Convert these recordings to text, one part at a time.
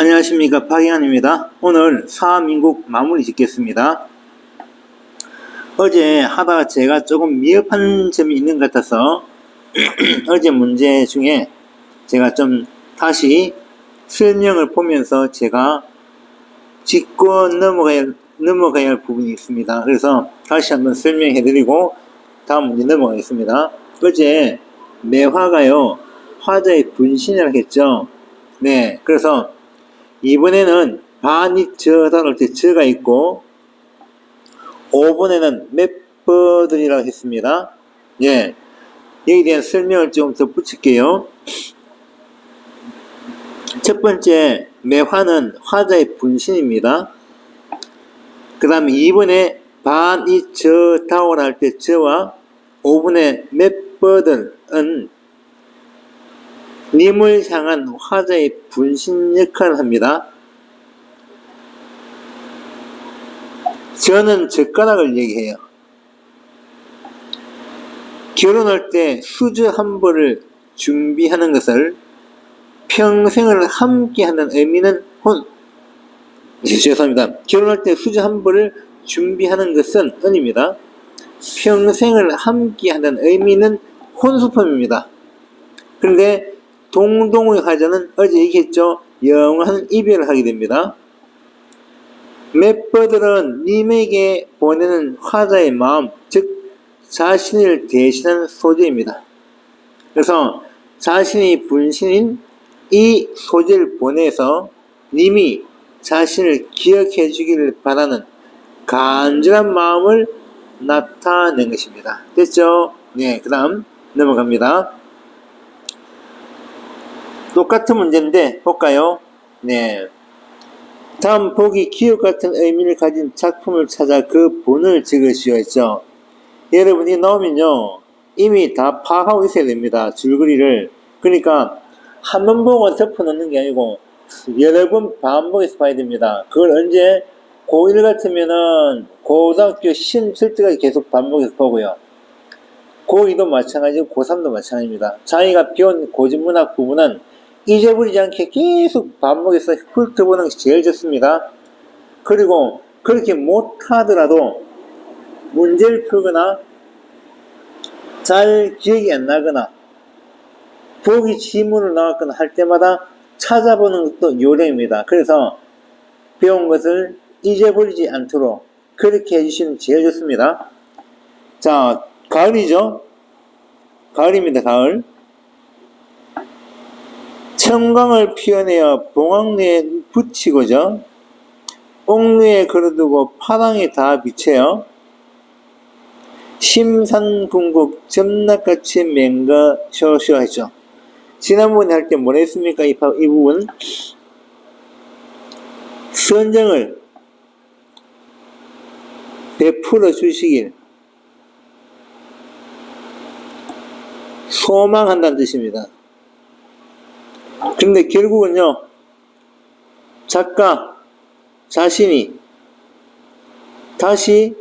안녕하십니까, 박영환입니다. 오늘 사민국 마무리 짓겠습니다. 어제 하다가 제가 조금 미흡한 점이 있는 것 같아서 어제 문제 중에 제가 좀 다시 설명을 보면서 제가 짚고 넘어가야 할 부분이 있습니다. 그래서 다시 한번 설명해 드리고 다음 문제 넘어가겠습니다. 어제 매화가요, 화자의 분신이라고 했죠. 네, 그래서 이번에는 반이 저다 할 때 저가 있고 5번에는 맷버들이라고 했습니다. 예, 여기에 대한 설명을 좀 더 붙일게요. 첫 번째, 매화는 화자의 분신입니다. 그 다음에 2번에 반이 저다오라 할 때 저와 5번에 맷버들은 님을 향한 화자의 분신 역할을 합니다. 저는 젓가락을 얘기해요. 결혼할 때 수저 한 벌을 준비하는 것을 평생을 함께하는 의미는 죄송합니다. 결혼할 때 수저 한 벌을 준비하는 것은 은입니다. 평생을 함께하는 의미는 혼수품입니다. 그런데 동동의 화자는 어제 얘기했죠. 영원한 이별을 하게 됩니다. 맷버들은 님에게 보내는 화자의 마음, 즉 자신을 대신하는 소재입니다. 그래서 자신이 분신인 이 소재를 보내서 님이 자신을 기억해 주기를 바라는 간절한 마음을 나타낸 것입니다. 됐죠? 네, 그 다음 넘어갑니다. 똑같은 문제인데 볼까요? 네. 다음 보기 기억 같은 의미를 가진 작품을 찾아 그 본을 적으시오 했죠. 여러분이 나오면요, 이미 다 파악하고 있어야 됩니다. 줄거리를. 그러니까 한 번 보고 덮어 놓는 게 아니고 여러 번 반복해서 봐야 됩니다. 그걸 언제? 고1 같으면은 고등학교 시험 칠 때까지 계속 반복해서 보고요. 고2도 마찬가지고 고3도 마찬가지입니다. 자기가 배운 고전문학 부분은 잊어버리지 않게 계속 반복해서 훑어보는 것이 제일 좋습니다. 그리고 그렇게 못하더라도 문제를 풀거나 잘 기억이 안 나거나 보기 지문으로 나왔거나 할 때마다 찾아보는 것도 요령입니다. 그래서 배운 것을 잊어버리지 않도록 그렇게 해주시면 제일 좋습니다. 자, 가을이죠? 가을입니다, 가을. 청광을 피워내어 봉황리에 붙이고죠. 옥류에 걸어두고 파랑에 다 비춰요. 심산궁국 점락같이 맹가 쇼쇼 했죠. 지난번에 할 때 뭐라 했습니까? 이 부분. 선정을 베풀어 주시길 소망한다는 뜻입니다. 그런데 결국은요, 작가 자신이 다시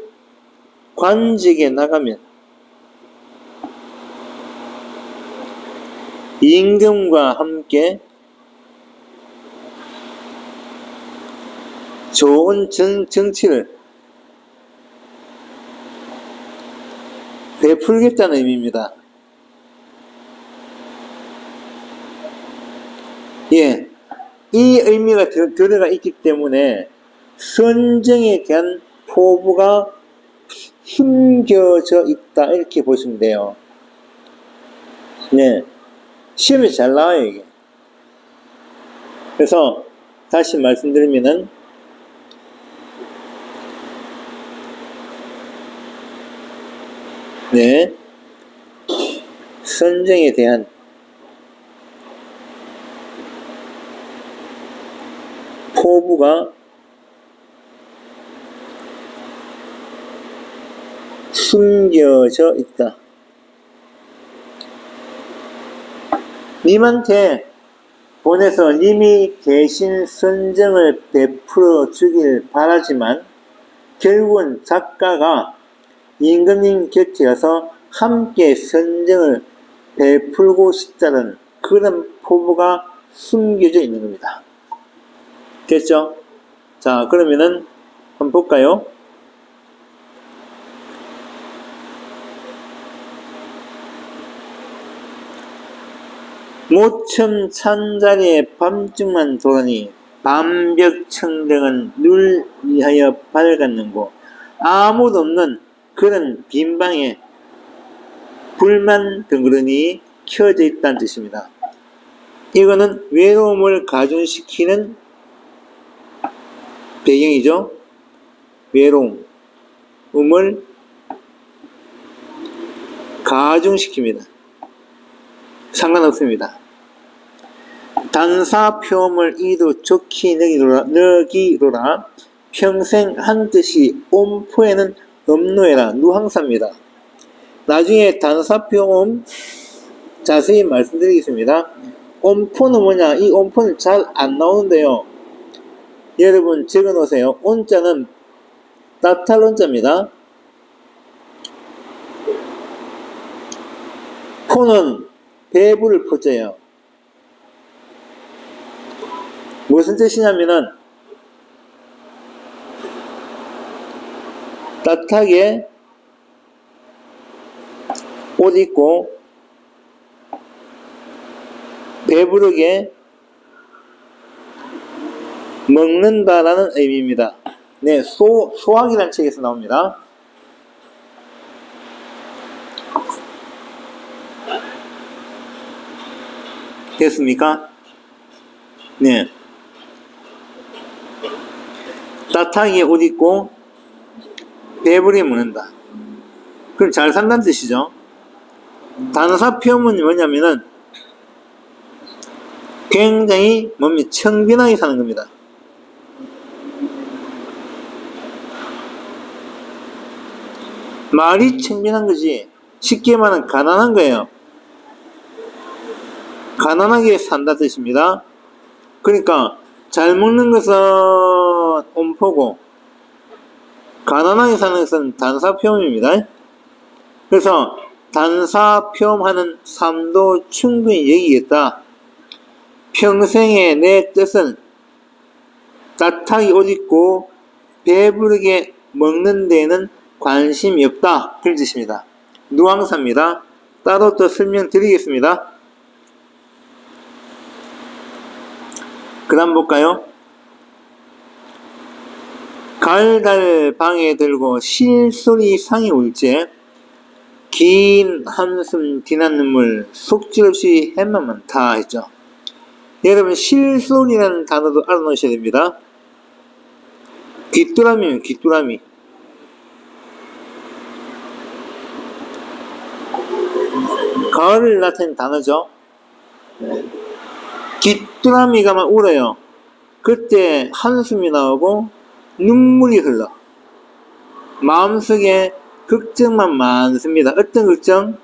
관직에 나가면 임금과 함께 좋은 정치를 베풀겠다는 의미입니다. 예, 이 의미가 들어가 있기 때문에 선정에 대한 포부가 숨겨져 있다, 이렇게 보시면 돼요. 네, 시험에 잘 나와요, 이게. 그래서 다시 말씀드리면은 네, 선정에 대한 포부가 숨겨져 있다. 님한테 보내서 님이 대신 선정을 베풀어 주길 바라지만 결국은 작가가 임금님 곁에 가서 함께 선정을 베풀고 싶다는 그런 포부가 숨겨져 있는 겁니다. 됐죠? 자, 그러면은 한번 볼까요? 모첨 찬자리에 밤중만 도라니 밤벽청등은 눌 위하여 밝았는고 아무도 없는 그런 빈방에 불만 덩그러니 켜져 있다는 뜻입니다. 이거는 외로움을 가중시키는 배경이죠. 외로움을 가중시킵니다. 상관없습니다. 단사표음을 이도 좋게 너기로라 평생 한뜻이 옴포에는 업노해라 누항사입니다. 나중에 단사표음 자세히 말씀드리겠습니다. 옴포는 뭐냐? 이 옴포는 잘 안 나오는데요. 여러분 적어 놓으세요. 온자는 따탈 온자입니다. 포는 배부를 포자예요. 무슨 뜻이냐면은 따뜻하게 옷 입고 배부르게 먹는다라는 의미입니다. 네, 소학이라는 책에서 나옵니다. 됐습니까? 네. 따뜻하게 옷 입고 배부르게 먹는다. 그럼 잘 산다는 뜻이죠. 단사표음은 뭐냐면은 굉장히 몸이 청빈하게 사는 겁니다. 말이 청빈한 거지 쉽게 말하면 가난한 거예요. 가난하게 산다 뜻입니다. 그러니까 잘 먹는 것은 옴포고 가난하게 사는 것은 단사표음입니다. 그래서 단사표음하는 삶도 충분히 여기겠다. 평생의 내 뜻은 따뜻하게 옷 입고 배부르게 먹는 데에는 관심이 없다. 그런 뜻입니다. 누앙사입니다. 따로 또 설명드리겠습니다. 그 다음 볼까요? 갈달 방에 들고 실소리 상이 울제 긴 한숨 디난 눈물 속절없이 해만 많다 했죠. 여러분 실소리라는 단어도 알아놓으셔야 됩니다. 귀뚜라미면 귀뚜라미. 가을을 나타내는 단어죠. 귀뚜라미가 막 울어요. 그때 한숨이 나오고 눈물이 흘러. 마음속에 걱정만 많습니다. 어떤 걱정?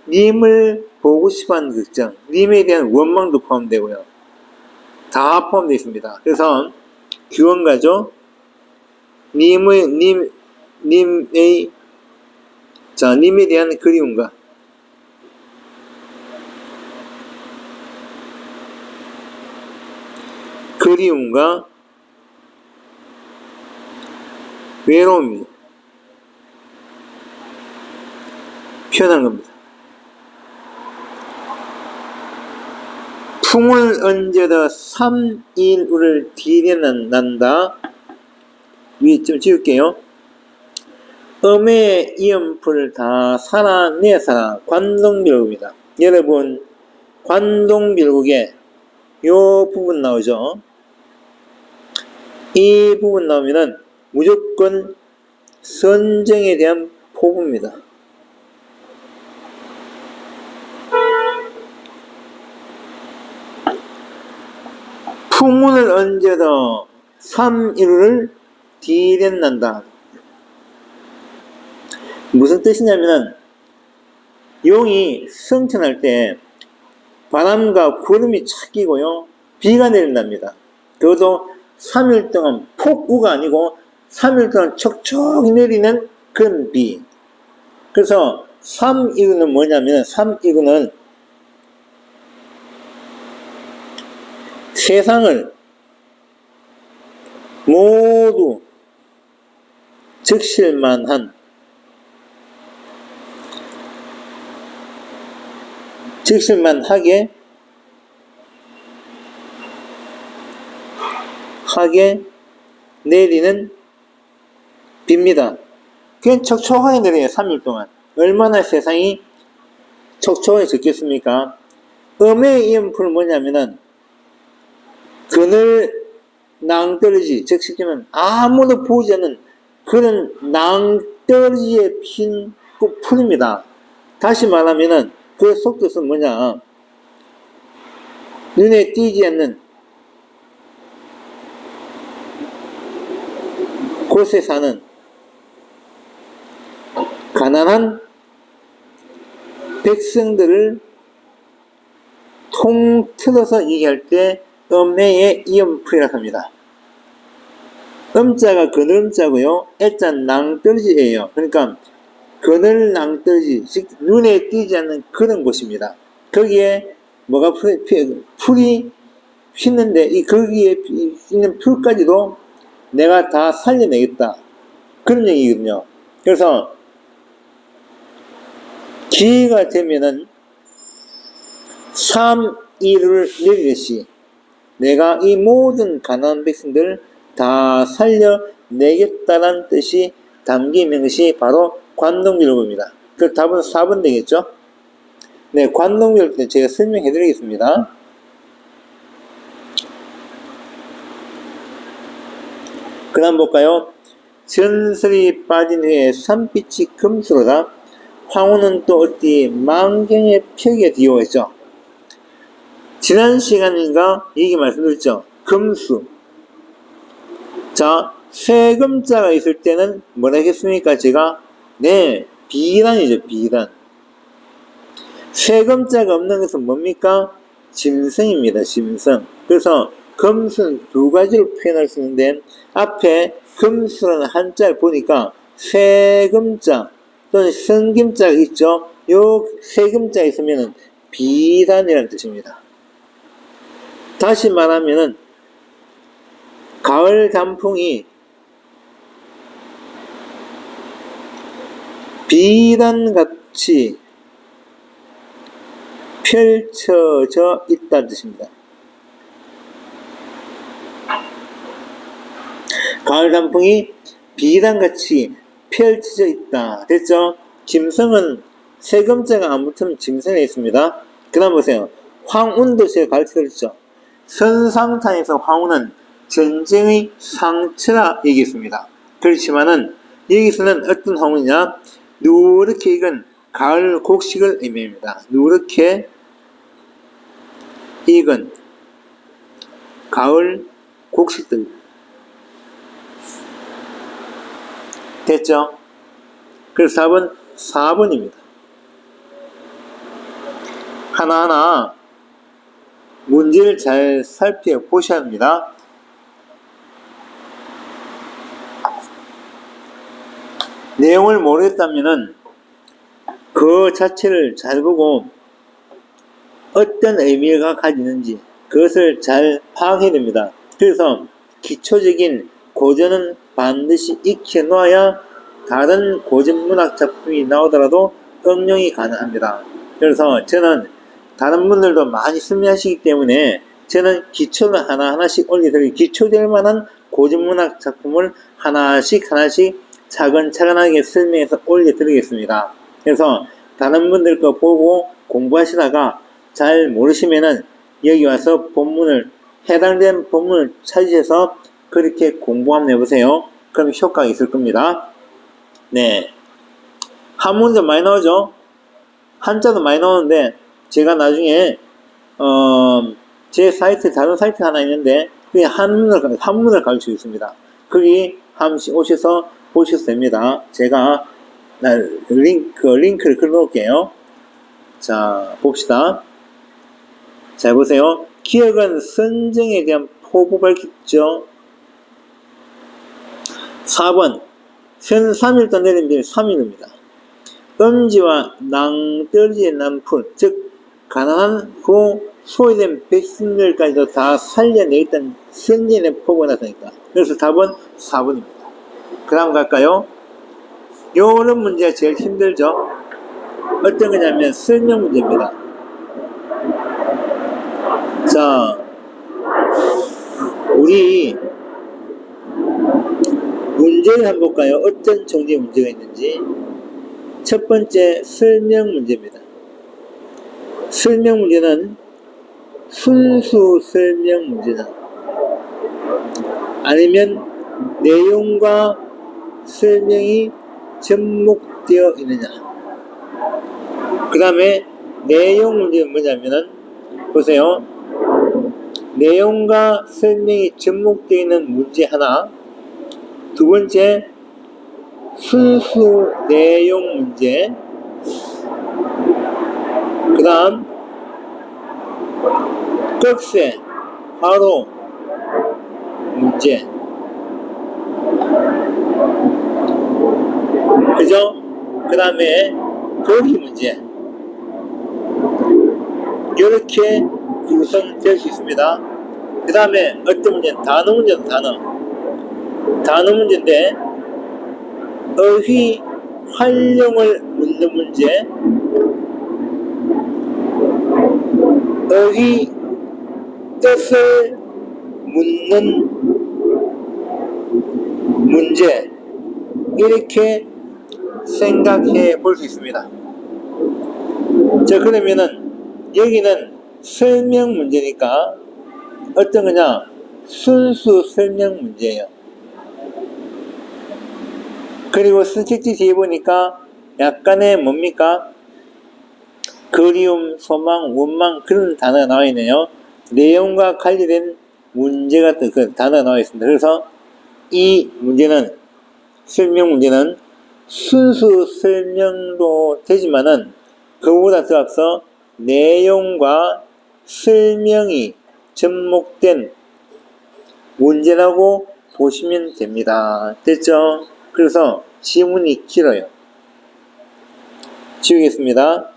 님을 보고 싶어하는 걱정, 님에 대한 원망도 포함되고요. 다 포함되어 있습니다. 그래서 규언가죠. 님에 대한 그리움과 외로움이 표현한 겁니다. 풍을 얹어다 삼일우를 디뎌난다. 위에 좀 지울게요. 음의 이음풀 다 살아내서라. 관동빌국입니다. 여러분 관동빌국에 요 부분 나오죠. 이 부분 나오면은 무조건 선정에 대한 포부입니다. 풍운을 얹어도 삼일우를 디련난다. 무슨 뜻이냐면은 용이 성천할 때 바람과 구름이 착 끼고요 비가 내린답니다. 그것도 3일 동안 폭우가 아니고 3일 동안 척척 내리는 그런 비. 그래서 삼일우는 뭐냐면 삼일우는 세상을 모두 적실만한 적실만하게 내리는 빕니다. 그냥 촉촉하게 내려요. 3일 동안. 얼마나 세상이 촉촉해졌겠습니까? 음의 이음풀은 뭐냐면은 그늘 낭떠러지, 즉 쉽게는 아무도 보지 않는 그런 낭떠러지에 핀 풀입니다. 다시 말하면은 그 속뜻은 뭐냐? 눈에 띄지 않는 곳에 사는 가난한 백성들을 통틀어서 얘기할 때 음매의 이음풀이라고 합니다. 음자가 그늘음자고요. 애자는 낭떠러지예요. 그러니까 그늘 낭떠러지, 즉 눈에 띄지 않는 그런 곳입니다. 거기에 뭐가 풀이 피는데 거기에 있는 풀까지도 내가 다 살려내겠다. 그런 얘기거든요. 그래서 기회가 되면은 3일을 내리듯이 내가 이 모든 가난한 백성들 다 살려내겠다는 뜻이 담겨 있는 것이 바로 관동일보입니다. 그 답은 4번 되겠죠? 네, 관동일보 때 제가 설명해 드리겠습니다. 그 다음 볼까요? 전설이 빠진 후에 산빛이 금수로다. 황후는 또 어디 만경의 벽에 뒤어있죠. 지난 시간인가 얘기 말씀드렸죠. 금수. 자, 세금자가 있을 때는 뭐라 했습니까? 제가 네, 비단이죠. 비단. 세금자가 없는 것은 뭡니까? 짐승입니다. 짐승. 그래서 금수는 두 가지로 표현할 수 있는데 앞에 금수라는 한자를 보니까 세금자 또는 성김자가 있죠. 요 세금자가 있으면 비단이라는 뜻입니다. 다시 말하면은 가을 단풍이 비단같이 펼쳐져 있다는 뜻입니다. 가을 단풍이 비단같이 펼쳐져 있다. 됐죠? 짐승은 세금자가 안 붙으면 짐승에 있습니다. 그 다음 보세요. 황운도 제가 가르쳐드렸죠. 선상탄에서 황운은 전쟁의 상처라 얘기했습니다. 그렇지만은 여기서는 어떤 황운이냐? 누렇게 익은 가을 곡식을 의미합니다. 누렇게 익은 가을 곡식들. 됐죠? 그래서 답은 4번입니다. 하나하나 문제를 잘 살펴보셔야 합니다. 내용을 모르겠다면은 그 자체를 잘 보고 어떤 의미가 가지는지 그것을 잘 파악해야 됩니다. 그래서 기초적인 고전은 반드시 익혀놓아야 다른 고전문학 작품이 나오더라도 응용이 가능합니다. 그래서 저는 다른 분들도 많이 설명하시기 때문에 저는 기초를 하나하나씩 올려드리고 기초될 만한 고전문학 작품을 하나씩 차근차근하게 설명해서 올려드리겠습니다. 그래서 다른 분들 거 보고 공부하시다가 잘 모르시면은 여기 와서 해당된 본문을 찾으셔서 그렇게 공부 한번 해보세요. 그럼 효과가 있을 겁니다. 네. 한문도 많이 나오죠? 한자도 많이 나오는데, 제가 나중에, 제 사이트, 다른 사이트 하나 있는데, 그게 한문을 가르치고 있습니다. 거기 한 번씩 오셔서 보셔도 됩니다. 제가 링크를 걸어 놓을게요. 자, 봅시다. 자, 보세요. 기억은 선정에 대한 포부 밝혔죠. 4번. 선 3일도 내린 데 3일입니다. 음지와 낭떠러지의 난풀, 즉, 가난하고 소외된 백성들까지도 다 살려내겠다는 선진의 포부가 나타나니까. 그래서 답은 4번입니다. 그 다음 갈까요? 요런 문제가 제일 힘들죠. 어떤 거냐면 설명 문제입니다. 자, 우리 문제를 한번 볼까요? 어떤 종류의 문제가 있는지. 첫 번째 설명 문제입니다. 설명 문제는 순수 설명 문제다. 아니면 내용과 설명이 접목되어 있느냐. 그 다음에 내용 문제는 뭐냐면은 보세요. 내용과 설명이 접목되어 있는 문제 하나. 두 번째 순수 내용 문제. 그 다음 꺽쇠 화로 문제. 그죠? 그 다음에 보기 문제. 이렇게 구성될 수 있습니다. 그 다음에 어떤 문제는 단어 문제는 단어 문제인데 어휘 활용을 묻는 문제, 어휘 뜻을 묻는 문제, 이렇게 생각해 볼 수 있습니다. 자, 그러면은 여기는 설명 문제니까 어떤 거냐? 순수 설명 문제예요. 그리고 선택지 뒤에 보니까 약간의 뭡니까? 그리움, 소망, 원망 그런 단어가 나와 있네요. 내용과 관련된 문제 같은 그 단어가 나와 있습니다. 그래서 이 문제는, 설명 문제는 순수 설명도 되지만은 그보다 더 앞서 내용과 설명이 접목된 문제라고 보시면 됩니다. 됐죠? 그래서 지문이 길어요. 지우겠습니다.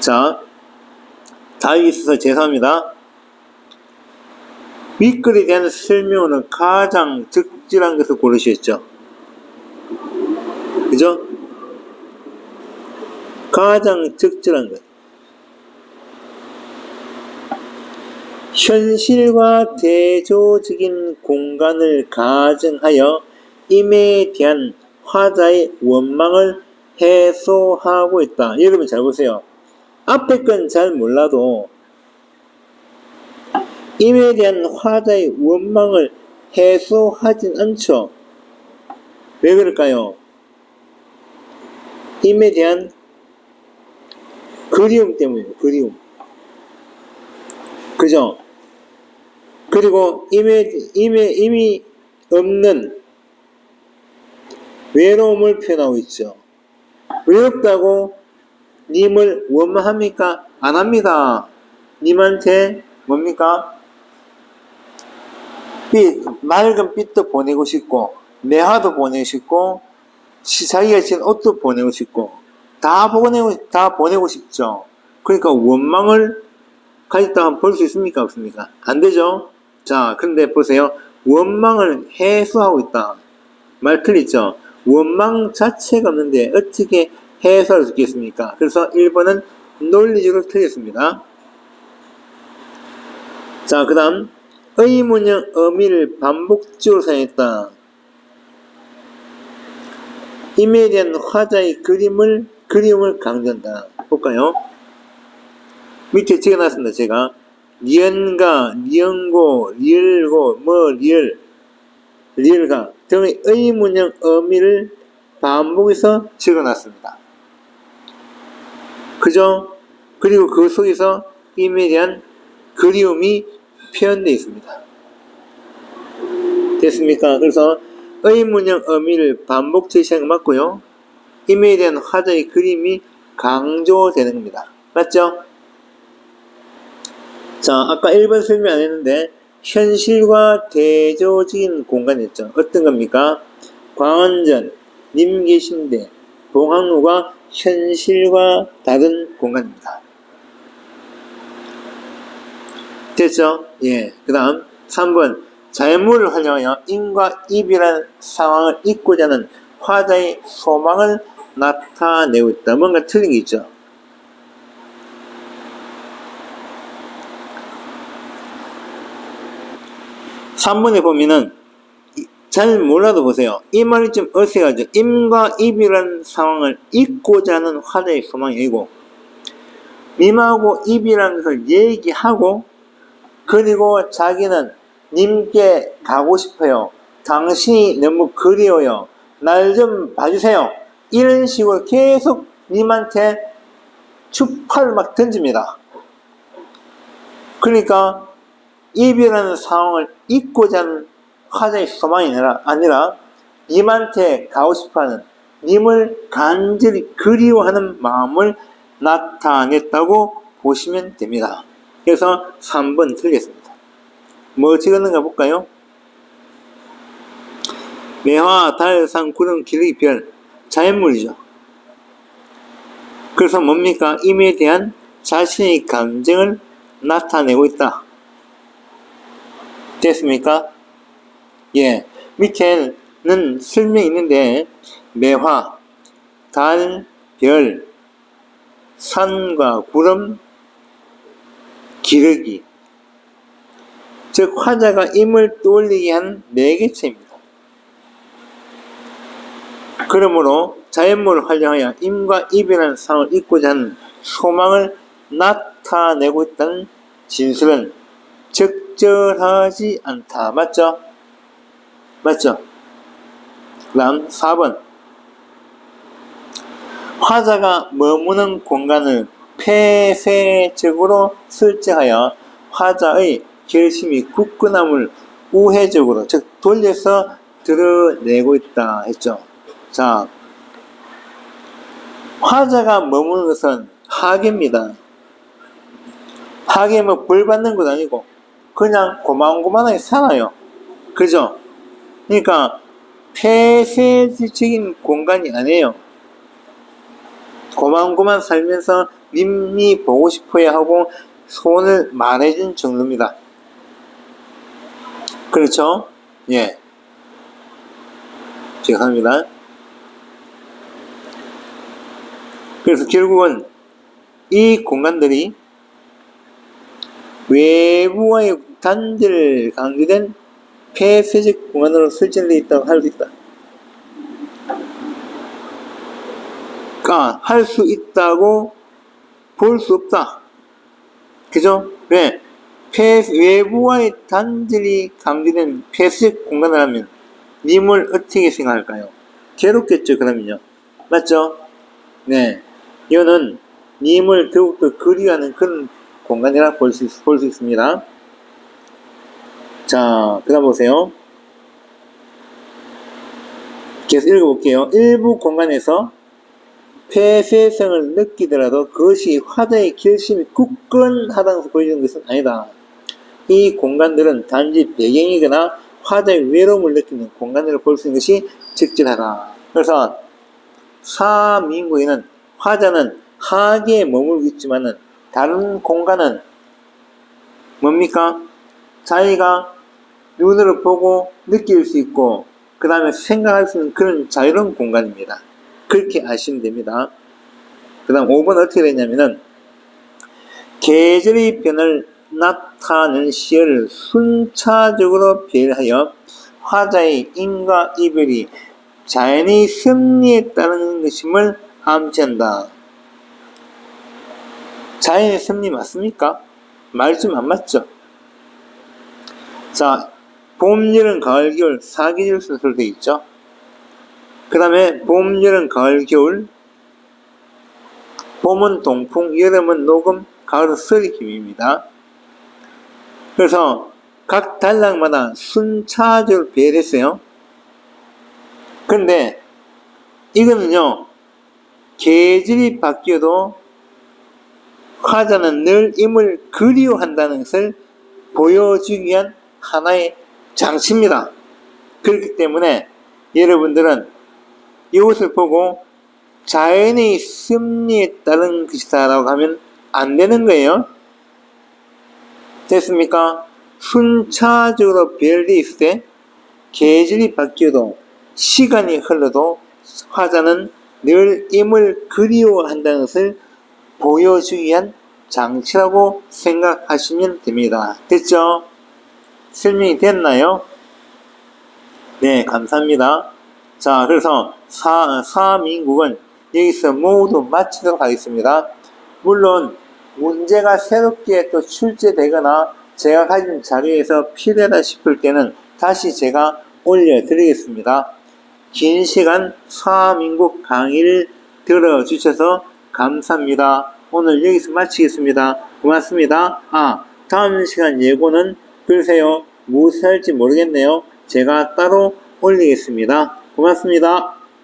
자, 답이 있어서 죄송합니다. 윗글에 대한 설명은 가장 적절한 것을 고르셨죠. 그죠? 가장 적절한 것. 현실과 대조적인 공간을 가정하여 임에 대한 화자의 원망을 해소하고 있다. 여러분 잘 보세요. 앞에 건 잘 몰라도 임에 대한 화자의 원망을 해소하진 않죠. 왜 그럴까요? 임에 대한 그리움 때문이에요. 그리움. 그죠? 그리고 임이 없는 외로움을 표현하고 있죠. 외롭다고 님을 원망합니까? 안 합니다. 님한테 뭡니까? 맑은 빛도 보내고 싶고, 매화도 보내고 싶고, 자기가 지은 옷도 보내고 싶고, 다 보내고 싶죠. 그러니까 원망을 가졌다고 볼 수 있습니까? 없습니까? 안 되죠? 자, 근데 보세요. 원망을 해소하고 있다. 말 틀리죠? 원망 자체가 없는데 어떻게 해소할 수 있겠습니까? 그래서 1번은 논리적으로 틀렸습니다. 자, 그 다음 의문형 어미를 반복적으로 사용했다. 임에 대한 화자의 그림을 강조한다. 볼까요? 밑에 적어놨습니다. 제가 리언가, 리언고, 리얼고, 리얼가 등의 의문형 어미를 반복해서 적어놨습니다. 그죠? 그리고 그 속에서 임에 대한 그리움이 표현되어 있습니다. 됐습니까? 그래서 의문형 어미를 반복 제시한 거 맞고요. 임에 대한 화자의 그림이 강조되는 겁니다. 맞죠? 자, 아까 1번 설명 안 했는데 현실과 대조적인 공간이었죠. 어떤 겁니까? 광원전, 님계신대, 봉황루가 현실과 다른 공간입니다. 됐죠? 예. 그 다음 3번 자연물을 활용하여 임과 입이라는 상황을 잊고자 하는 화자의 소망을 나타내고 있다. 뭔가 틀린 게 있죠. 삼 번에 보면은 잘 몰라도 보세요. 이 말이 좀 어색하죠. 임과 입이라는 상황을 잊고자 하는 화자의 소망이 아니고 임하고 입이라는 것을 얘기하고 그리고 자기는 님께 가고 싶어요. 당신이 너무 그리워요. 날 좀 봐주세요. 이런 식으로 계속 님한테 추파를 막 던집니다. 그러니까 입이라는 상황을 잊고자 하는 화자의 소망이 아니라 님한테 가고 싶어하는, 님을 간절히 그리워하는 마음을 나타냈다고 보시면 됩니다. 그래서 3번 틀리겠습니다. 뭐 찍었는가 볼까요? 매화, 달, 산, 구름, 기러기, 별, 자연물이죠. 그래서 뭡니까? 임에 대한 자신의 감정을 나타내고 있다. 됐습니까? 예. 밑에는 설명이 있는데 매화, 달, 별, 산과 구름, 기러기, 즉 화자가 임을 떠올리게 한 매개체입니다. 그러므로 자연물을 활용하여 임과 입이라는 상을 잊고자 하는 소망을 나타내고 있다는 진술은 적절하지 않다. 맞죠? 맞죠? 그 다음 4번 화자가 머무는 공간을 폐쇄적으로 설정하여 화자의 결심이 굳건함을 우회적으로 즉 돌려서 드러내고 있다 했죠. 자, 화자가 머무는 것은 하계입니다. 하계 뭐 벌 받는 것 아니고 그냥 고만고만하게 살아요. 그죠? 그러니까 폐쇄적인 공간이 아니에요. 고만고만 살면서 님이 보고 싶어야 하고 소원을 말해준 정도입니다. 그렇죠? 예. 죄송합니다. 그래서 결국은 이 공간들이 외부와의 단절 강조된 폐쇄적 공간으로 설정되어 있다고 할 수 있다. 그러니까 할 수 있다고 볼 수 없다. 그죠? 왜? 외부와의 단절이 강조된 폐쇄적 공간을 하면 님을 어떻게 생각할까요? 괴롭겠죠, 그러면요. 맞죠? 네. 이거는 님을 더욱더 그리워하는 그런 공간이라 볼 수 있습니다. 자, 그 다음 보세요. 계속 읽어볼게요. 일부 공간에서 폐쇄성을 느끼더라도 그것이 화자의 결심이 굳건하다는 것을 보여주는 것은 아니다. 이 공간들은 단지 배경이거나 화자의 외로움을 느끼는 공간으로 볼 수 있는 것이 적절하다. 그래서 사민구에는 화자는 하계에 머물고 있지만은 다른 공간은 뭡니까? 자기가 눈으로 보고 느낄 수 있고 그 다음에 생각할 수 있는 그런 자유로운 공간입니다. 그렇게 아시면 됩니다. 그 다음 5번 어떻게 되냐면은 계절의 변을 나타내는 시를 순차적으로 배열하여 화자의 임과 이별이 자연의 섭리에 따르는 것임을 암시한다. 자연의 섭리 맞습니까? 말 좀 안 맞죠? 자, 봄, 여름, 가을, 겨울 4계절 순서로 되어 있죠. 그 다음에 봄, 여름, 가을, 겨울, 봄은 동풍, 여름은 녹음, 가을은 서리 기입니다. 그래서 각 단락마다 순차적으로 배열했어요. 근데 이거는요, 계절이 바뀌어도 화자는 늘 임을 그리워한다는 것을 보여주기 위한 하나의 장치입니다. 그렇기 때문에 여러분들은 이것을 보고 자연의 섭리에 따른 것이다 라고 하면 안 되는 거예요. 됐습니까? 순차적으로 배열되어 있을 때 계절이 바뀌어도 시간이 흘러도 화자는 늘 임을 그리워한다는 것을 보여주기 위한 장치라고 생각하시면 됩니다. 됐죠? 설명이 됐나요? 네, 감사합니다. 자, 그래서 사민국은 여기서 모두 마치도록 하겠습니다. 물론 문제가 새롭게 또 출제되거나 제가 가진 자료에서 필요하다 싶을 때는 다시 제가 올려드리겠습니다. 긴 시간 사민국 강의를 들어주셔서 감사합니다. 오늘 여기서 마치겠습니다. 고맙습니다. 다음 시간 예고는 글쎄요, 무엇을 할지 모르겠네요. 제가 따로 올리겠습니다. 고맙습니다.